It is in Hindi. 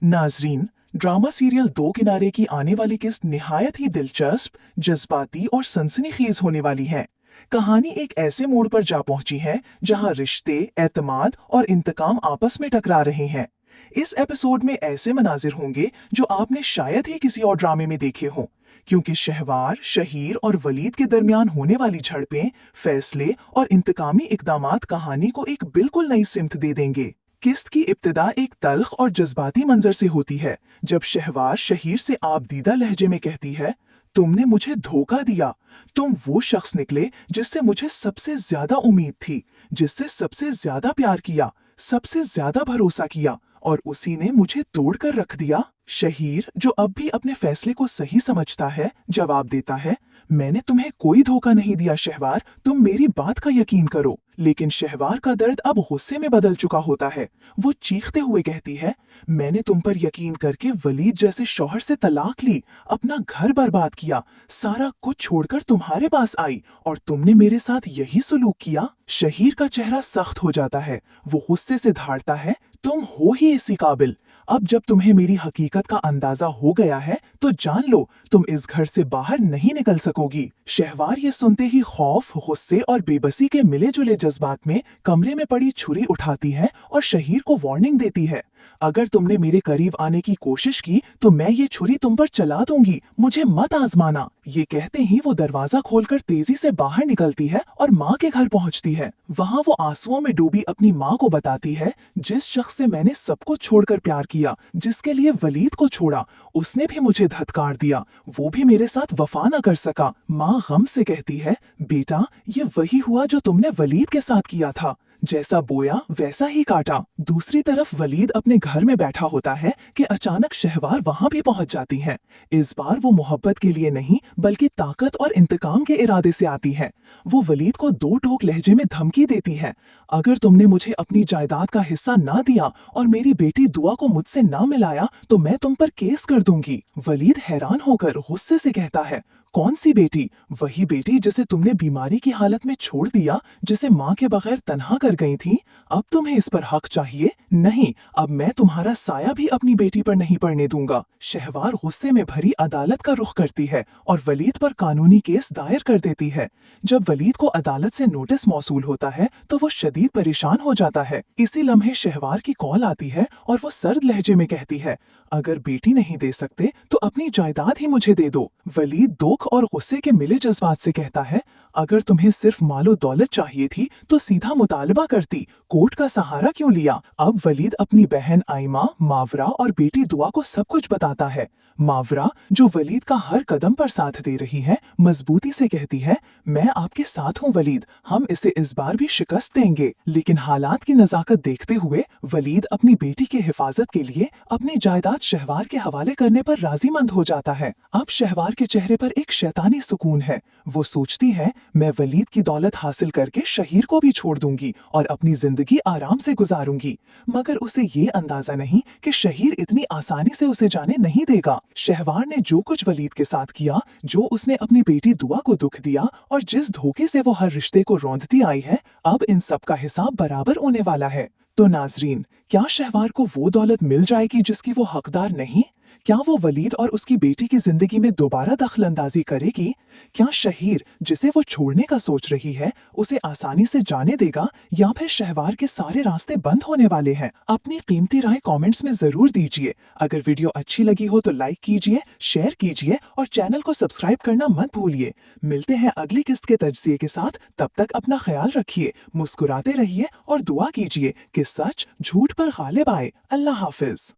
नाजरीन, ड्रामा सीरियल दो किनारे की आने वाली किस्त निहायत ही दिलचस्प, जज्बाती और सनसनीखेज होने वाली है। कहानी एक ऐसे मोड़ पर जा पहुंची है जहां रिश्ते, एतमाद और इंतकाम आपस में टकरा रहे हैं। इस एपिसोड में ऐसे मनाजिर होंगे जो आपने शायद ही किसी और ड्रामे में देखे हों, क्योंकि शहवार, शहीर और वलीद के दरमियान होने वाली झड़पें, फैसले और इंतकामी इकदामात कहानी को एक बिल्कुल नई सिमत दे देंगे। किस्त की इब्तिदा एक तल्ख और जज्बाती मंजर से होती है, जब शहवार शहीर से आपदीदा लहजे में कहती है, तुमने मुझे धोखा दिया। तुम वो शख्स निकले जिससे मुझे सबसे ज्यादा उम्मीद थी, जिससे सबसे ज्यादा प्यार किया, सबसे ज्यादा भरोसा किया, और उसी ने मुझे तोड़कर रख दिया। शहीर, जो अब भी अपने फैसले को सही समझता है, जवाब देता है, मैंने तुम्हें कोई धोखा नहीं दिया शहवार, तुम मेरी बात का यकीन करो। लेकिन शहवार का दर्द अब गुस्से में बदल चुका होता है। वो चीखते हुए कहती है, मैंने तुम पर यकीन करके वलीद जैसे शौहर से तलाक ली, अपना घर बर्बाद किया, सारा कुछ छोड़कर तुम्हारे पास आई, और तुमने मेरे साथ यही सुलूक किया। शहीर का चेहरा सख्त हो जाता है। वो गुस्से से धाड़ता है, तुम हो ही इसी काबिल। अब जब तुम्हें मेरी हकीकत का अंदाजा हो गया है, तो जान लो, तुम इस घर से बाहर नहीं निकल सकोगी। शहवार ये सुनते ही खौफ, गुस्से और बेबसी के मिले जुले जज्बात में कमरे में पड़ी छुरी उठाती है और शहीर को वार्निंग देती है, अगर तुमने मेरे करीब आने की कोशिश की तो मैं ये छुरी तुम पर चला दूंगी, मुझे मत आजमाना। ये कहते ही वो दरवाजा खोलकर तेजी से बाहर निकलती है और माँ के घर पहुंचती है। वहाँ वो आंसुओं में डूबी अपनी माँ को बताती है, जिस शख्स से मैंने सब कुछ छोड़कर प्यार किया, जिसके लिए वलीद को छोड़ा, उसने भी मुझे धत्कार दिया, वो भी मेरे साथ वफा न कर सका। माँ गम से कहती है, बेटा, ये वही हुआ जो तुमने वलीद के साथ किया था, जैसा बोया वैसा ही काटा। दूसरी तरफ वलीद अपने घर में बैठा होता है कि अचानक शहवार वहां भी पहुंच जाती है। इस बार वो मोहब्बत के लिए नहीं बल्कि ताकत और इंतकाम के इरादे से आती है। वो वलीद को दो टोक लहजे में धमकी देती है, अगर तुमने मुझे अपनी जायदाद का हिस्सा ना दिया और मेरी बेटी दुआ को मुझसे ना मिलाया तो मैं तुम पर केस कर दूंगी। वलीद हैरान होकर गुस्से से कहता है, कौन सी बेटी? वही बेटी जिसे तुमने बीमारी की हालत में छोड़ दिया, जिसे माँ के बगैर तन्हा कर गई थी। अब तुम्हें इस पर हक चाहिए? नहीं, अब मैं तुम्हारा साया भी अपनी बेटी पर नहीं पड़ने दूंगा। शहवार गुस्से में भरी अदालत का रुख करती है और वलीद पर कानूनी केस दायर कर देती है। जब वलीद को अदालत से नोटिस मौसूल होता है तो वो शदीद परेशान हो जाता है। इसी लम्हे शहवार की कॉल आती है और वो सर्द लहजे में कहती है, अगर बेटी नहीं दे सकते तो अपनी जायदाद ही मुझे दे दो। वलीद दुख और गुस्से के मिले जज्बात से कहता है, अगर तुम्हें सिर्फ मालो दौलत चाहिए थी तो सीधा मुतालबा करती, कोर्ट का सहारा क्यों लिया? अब वलीद अपनी बहन आइमा, मावरा और बेटी दुआ को सब कुछ बताता है। मावरा, जो वलीद का हर कदम पर साथ दे रही है, मजबूती से कहती है, मैं आपके साथ हूँ वलीद, हम इसे इस बार भी शिकस्त देंगे। लेकिन हालात की नजाकत देखते हुए वलीद अपनी बेटी की हिफाजत के लिए अपनी जायदाद शहवार के हवाले करने पर राजीमंद हो जाता है। अब शहवार के चेहरे पर एक शैतानी सुकून है। वो सोचती है, मैं वलीद की दौलत हासिल करके शहीर को भी छोड़ दूंगी और अपनी जिंदगी आराम से गुजारूंगी। मगर उसे ये अंदाजा नहीं कि शहीर इतनी आसानी से उसे जाने नहीं देगा। शहवार ने जो कुछ वलीद के साथ किया, जो उसने अपनी बेटी दुआ को दुख दिया और जिस धोखे से वो हर रिश्ते को रौंदती आई है, अब इन सब का हिसाब बराबर होने वाला है। तो नाजरीन, क्या शहवार को वो दौलत मिल जाएगी जिसकी वो हकदार नहीं? क्या वो वलीद और उसकी बेटी की जिंदगी में दोबारा दखल अंदाजी करेगी? क्या शहीर, जिसे वो छोड़ने का सोच रही है, उसे आसानी से जाने देगा, या फिर शहवार के सारे रास्ते बंद होने वाले हैं? अपनी कीमती राय कमेंट्स में जरूर दीजिए। अगर वीडियो अच्छी लगी हो तो लाइक कीजिए, शेयर कीजिए और चैनल को सब्सक्राइब करना मत भूलिए। मिलते हैं अगली किस्त के तजज़िये के साथ। तब तक अपना ख्याल रखिए, मुस्कुराते रहिए और दुआ कीजिए कि सच झूठ पर गालिब आए। अल्लाह हाफिज।